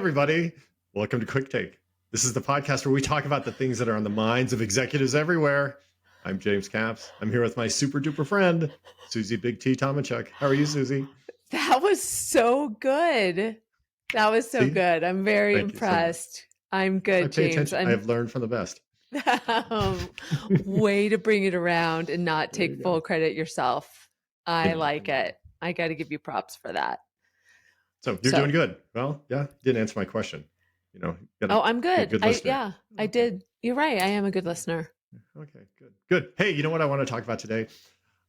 everybody. Welcome to Quick Take. This is the podcast where we talk about the things that are on the minds of executives everywhere. I'm James Capps. I'm here with my super duper friend, Susie Big T Tomachuk. How are you, Susie? That was so good. That was so See? good. I'm very Thank you so much. impressed. I'm good, I pay James. attention. I have learned from the best. Way to bring it around and not There you take go. full credit yourself. I You know, like it. I got to give you props for that. So you're doing good. Well, yeah, didn't answer my question. You know, you gotta Oh, I'm be a good. good listener. I Okay. did. You're right. I am a good listener. Okay, good. Hey, you know what I want to talk about today?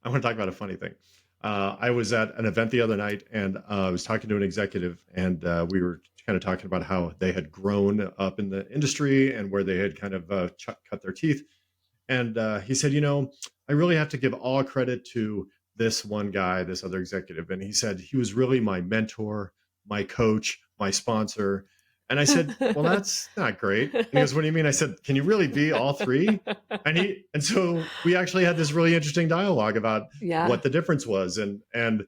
I want to talk about a funny thing. I was at an event the other night, and I was talking to an executive, and we were kind of talking about how they had grown up in the industry and where they had kind of cut their teeth. And he said, I really have to give all credit to this one guy, this other executive. And he said he was really my mentor, my coach, my sponsor. And I said, well, that's not great. And he goes, what do you mean? I said, can you really be all three? And so we actually had this really interesting dialogue about what the difference was. And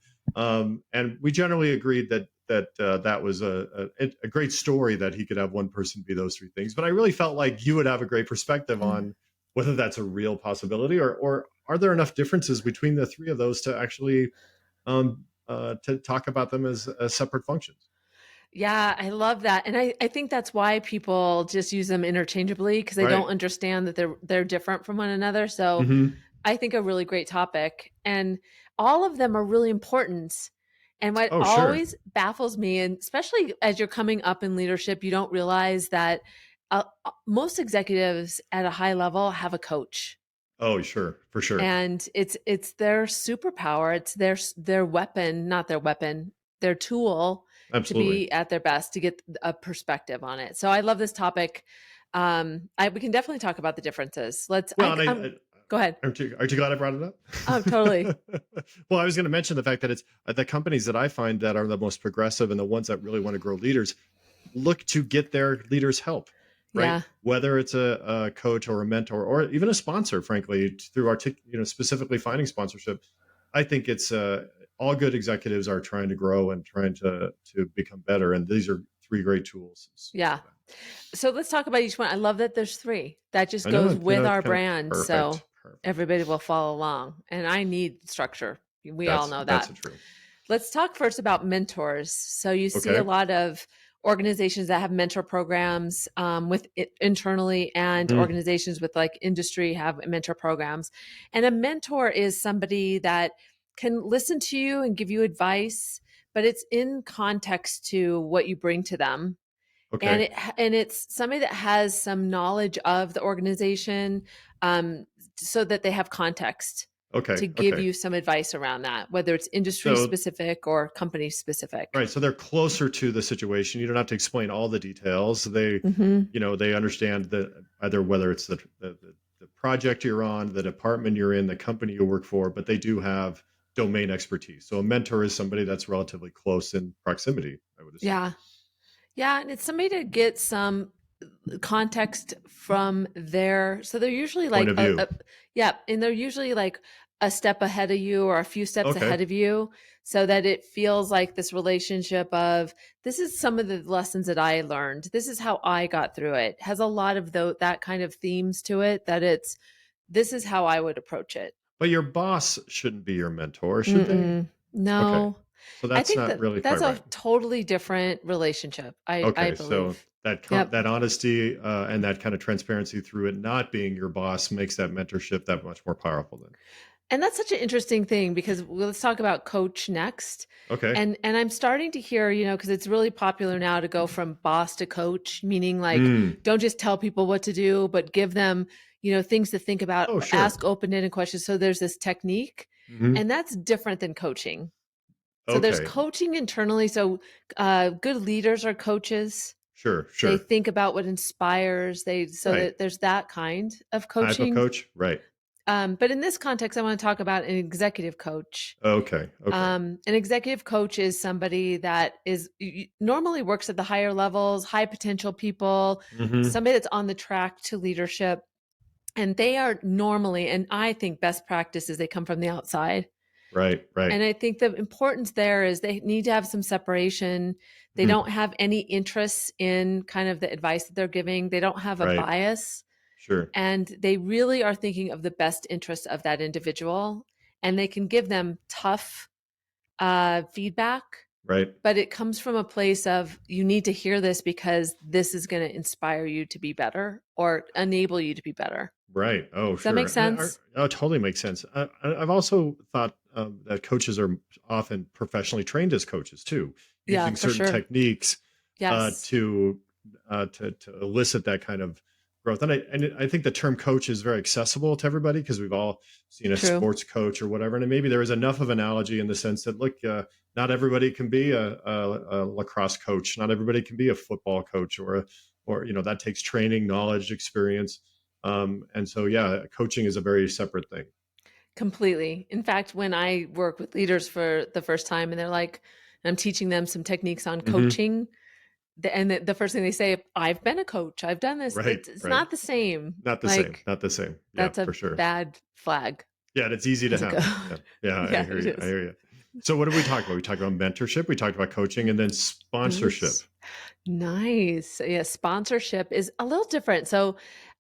we generally agreed that was a great story, that he could have one person be those three things. But I really felt like you would have a great perspective on whether that's a real possibility, or are there enough differences between the three of those to actually to talk about them as separate functions? Yeah, I love that. And I think that's why people just use them interchangeably, because they don't understand that they're different from one another. So I think a really great topic, and all of them are really important. And what always baffles me, and especially as you're coming up in leadership, you don't realize that most executives at a high level have a coach. Oh, sure, for sure. And it's their superpower. It's their weapon, not their weapon, their tool. Absolutely. To be at their best, to get a perspective on it. So I love this topic. We can definitely talk about the differences. Go ahead. Aren't you glad I brought it up? Oh, totally. Well, I was going to mention the fact that it's the companies that I find that are the most progressive and the ones that really want to grow leaders look to get their leaders help, right? Yeah. Whether it's a coach or a mentor or even a sponsor, frankly, through specifically finding sponsorship. I think it's all good executives are trying to grow and trying to become better. And these are three great tools. Yeah. So let's talk about each one. I love that there's three. That just goes with our brand. Perfect. So everybody will follow along. And I need structure. We all know that. That's true. Let's talk first about mentors. So you see a lot of organizations that have mentor programs internally, and organizations with like industry have mentor programs. And a mentor is somebody that can listen to you and give you advice, but it's in context to what you bring to them. Okay. And it's somebody that has some knowledge of the organization, so that they have context to give you some advice around that, whether it's industry specific or company specific. Right. So they're closer to the situation. You don't have to explain all the details. They, they understand whether it's the project you're on, the department you're in, the company you work for, but they do have domain expertise. So a mentor is somebody that's relatively close in proximity, I would assume. Yeah. Yeah. And it's somebody to get some context from so they're usually like, and they're usually like a step ahead of you or a few steps ahead of you, so that it feels like this relationship of, this is some of the lessons that I learned. This is how I got through it. Has a lot of that kind of themes to it, that this is how I would approach it. But your boss shouldn't be your mentor, should they? No. Okay. So that's not really that's quite a right. totally different relationship. I believe. So that honesty and that kind of transparency through it not being your boss makes that mentorship that much more powerful then. And that's such an interesting thing, because let's talk about coach next. Okay. And I'm starting to hear, because it's really popular now to go from boss to coach, meaning like, don't just tell people what to do, but give them, things to think about, ask open-ended questions. So there's this technique, and that's different than coaching. So there's coaching internally. So good leaders are coaches. Sure. They think about what inspires. That there's that kind of coaching. Type of coach, right. But in this context, I want to talk about an executive coach. Okay. An executive coach is somebody that normally works at the higher levels, high potential people, somebody that's on the track to leadership. And they are normally, and I think best practice is they come from the outside. Right, right. And I think the importance there is they need to have some separation. They Mhm. don't have any interests in kind of the advice that they're giving. They don't have a Right. bias, Sure. and they really are thinking of the best interest of that individual. And they can give them tough feedback, Right. but it comes from a place of you need to hear this because this is going to inspire you to be better or enable you to be better. Right. Oh, Does that sure. make And sense? oh, it totally makes sense. I've also thought that coaches are often professionally trained as coaches too, Yeah, using for certain sure. techniques uh, Yes, to to elicit that kind of growth. And I think the term coach is very accessible to everybody because we've all seen a true. sports coach or whatever. And maybe there is enough of analogy in the sense that look, not everybody can be a lacrosse coach. Not everybody can be a football coach or that takes training, knowledge, experience. And so, yeah, coaching is a very separate thing. Completely. In fact, when I work with leaders for the first time and they're like, I'm teaching them some techniques on Hmm. coaching, and the first thing they say, I've been a coach, I've done this. Right, It's right. not the same. Not the same. Like, Not the same. Yeah, that's a for sure. bad flag Yeah, and it's easy to as a have. coach. Yeah, yeah. I Yeah, hear it you. I is. hear you. So, what did we talk about? We talked about mentorship. We talked about coaching, and then sponsorship. Nice. Nice. Yeah, sponsorship is a little different. So,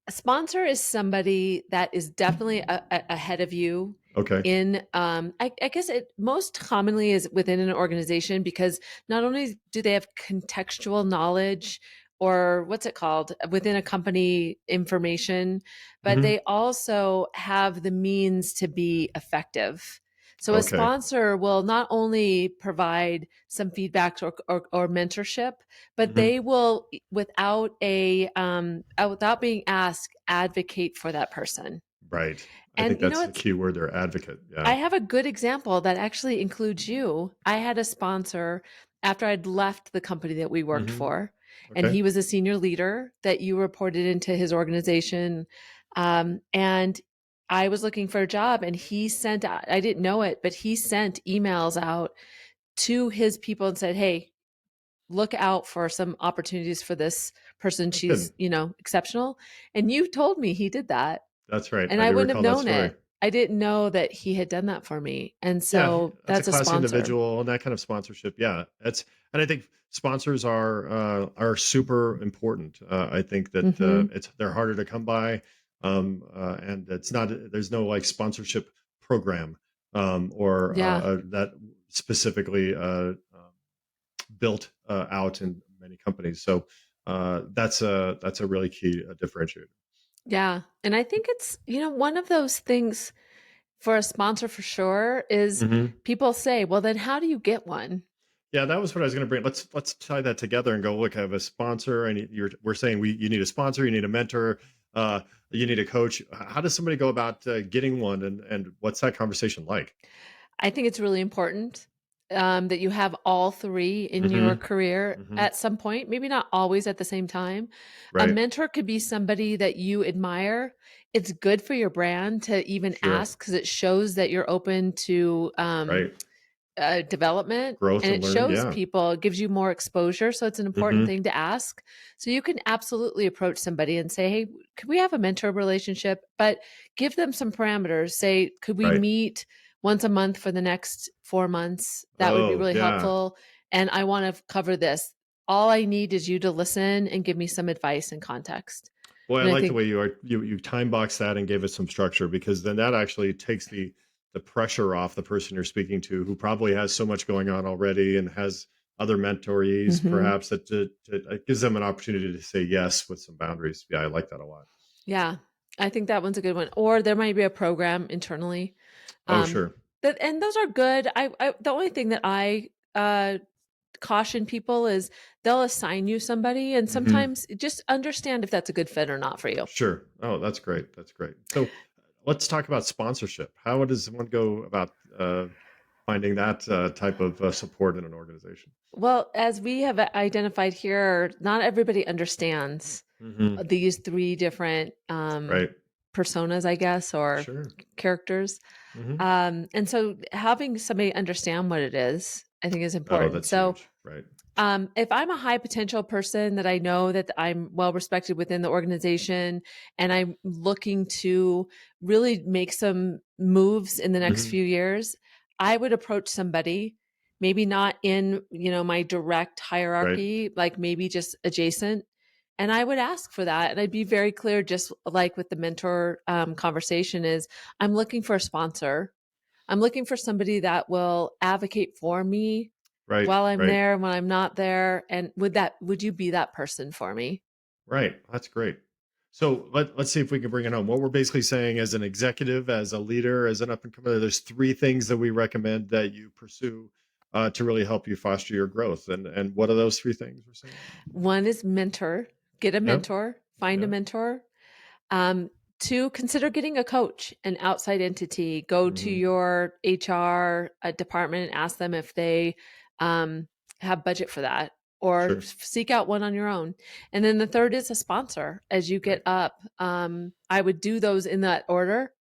a sponsor is somebody that is definitely ahead of you Okay. in I guess it most commonly is within an organization because not only do they have contextual knowledge or what's it called within a company information, but Hmm. they also have the means to be effective. So a Okay. sponsor will not only provide some feedback or mentorship, but Hmm. they will, without being asked, advocate for that person. Right. I And think you know, that's the it's key word there. Advocate. I Yeah. have a good example that actually includes you. I had a sponsor after I'd left the company that we worked Hmm. for, and Okay. he was a senior leader that you reported into his organization. And I was looking for a job, and he sent out, I didn't know it, but he sent emails out to his people and said, hey, look out for some opportunities for this person. Oh, She's, good. exceptional. And you told me he did that. That's right. And I I do wouldn't have recall that known story. it. I didn't know that he had done that for me. And Yeah, so that's a that's a classy sponsor. individual and that kind of sponsorship. Yeah, that's and I think sponsors are super important. I think that Hmm. they're harder to come by, and it's not there's no like sponsorship program or Yeah. that specifically built out in many companies. So that's a really key differentiator. Yeah. And I think it's, one of those things for a sponsor for sure is Hmm. people say, well, then how do you get one? Yeah, that was what I was going to bring. Let's tie that together and go. Look, I have a sponsor, and we're saying you need a sponsor, you need a mentor, uh, you need a coach. How does somebody go about getting one, and what's that conversation like? I think it's really important that you have all three in your Hmm. career Hmm. at some point, maybe not always at the same time. A Right. mentor could be somebody that you admire. It's good for your brand to even Sure. ask because it shows that you're open to Right. development, Growth and and it learning. shows Yeah. people, it gives you more exposure. So it's an important Hmm. thing to ask. So you can absolutely approach somebody and say, hey, could we have a mentor relationship? But give them some parameters. Say, could we Right. meet once a month for the next 4 months? That would be Oh, really yeah. helpful. And I want to cover this. All I need is you to listen and give me some advice and context. Boy, I And I like the think, way you time box that and gave us some structure because then that actually takes the pressure off the person you're speaking to who probably has so much going on already and has other mentorees mhm, perhaps that it gives them an opportunity to say yes with some boundaries. Yeah, I like that a lot. yeah, I think that one's a good one. Or there might be a program internally. Oh, Um, sure. and those are good. The only thing that I caution people is they'll assign you somebody, and Hmm. sometimes just understand if that's a good fit or not for you. Sure. Oh, that's great. That's great. So let's talk about sponsorship. How does one go about finding that type of support in an organization? Well, as we have identified here, not everybody understands Hmm. these three different Right. personas, I guess, or Sure. characters. Hmm. And so having somebody understand what it is, I think is Oh, important. that's So huge. Right. if I'm a high potential person that I know that I'm well respected within the organization and I'm looking to really make some moves in the next Hmm. few years, I would approach somebody, maybe not in, my direct Right. hierarchy, like maybe just adjacent. And I would ask for that. And I'd be very clear, just like with the mentor conversation is I'm looking for a sponsor. I'm looking for somebody that will advocate for me Right. while I'm Right. there, when I'm not there. And would you be that person for me? Right. That's great. So let's see if we can bring it home. What we're basically saying as an executive, as a leader, as an up and comer, there's three things that we recommend that you pursue to really help you foster your growth. And what are those three things we're saying? One is mentor, get a Yep. mentor, find a Yep. mentor. Um, Two, consider getting a coach, an outside entity. Go to Hmm. your HR department and ask them if they um, have budget for that, or Sure. seek out one on your own. And then the third is a sponsor as you get Right. up. I would do those in that order.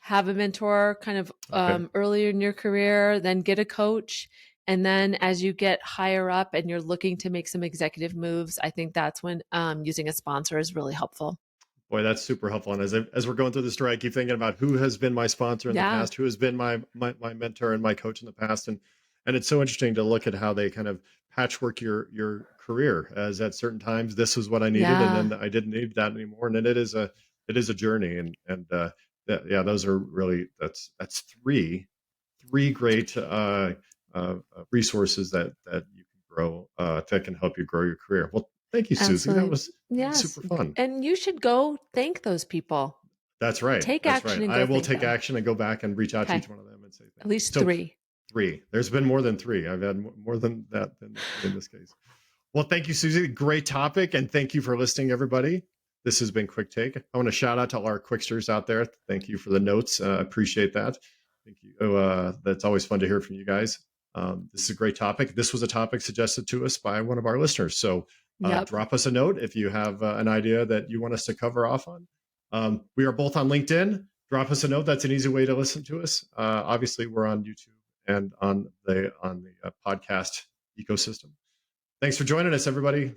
Have a mentor kind of Okay. earlier in your career, then get a coach. And then as you get higher up and you're looking to make some executive moves, I think that's when using a sponsor is really helpful. Boy, that's super helpful. And as we're going through the story, I keep thinking about who has been my sponsor in the Yeah. past, who has been my mentor and my coach in the past, and it's so interesting to look at how they kind of patchwork your career. As at certain times, this was what I needed, and Yeah. then I didn't need that anymore. And then it is a journey, yeah, those are really that's three great resources that you can grow that can help you grow your career. Well, thank you, Susie. That Absolutely. was Yes. super fun. And you should go thank those people. That's right. Take That's action right. and I go will thank take them. action and go back and reach out to Okay. each one of them and say At thank you. least So three. three. There's been more than three. I've had more than that than three in this case. Well, thank you, Susie. Great topic, and thank you for listening, everybody. This has been Quick Take. I want to shout out to all our Quicksters out there. Thank you for the notes. Appreciate that. Thank you. That's always fun to hear from you guys. This is a great topic. This was a topic suggested to us by one of our listeners. So Yep. drop us a note if you have an idea that you want us to cover off on. We are both on LinkedIn. Drop us a note. That's an easy way to listen to us. Obviously, we're on YouTube and on the podcast ecosystem. Thanks for joining us, everybody.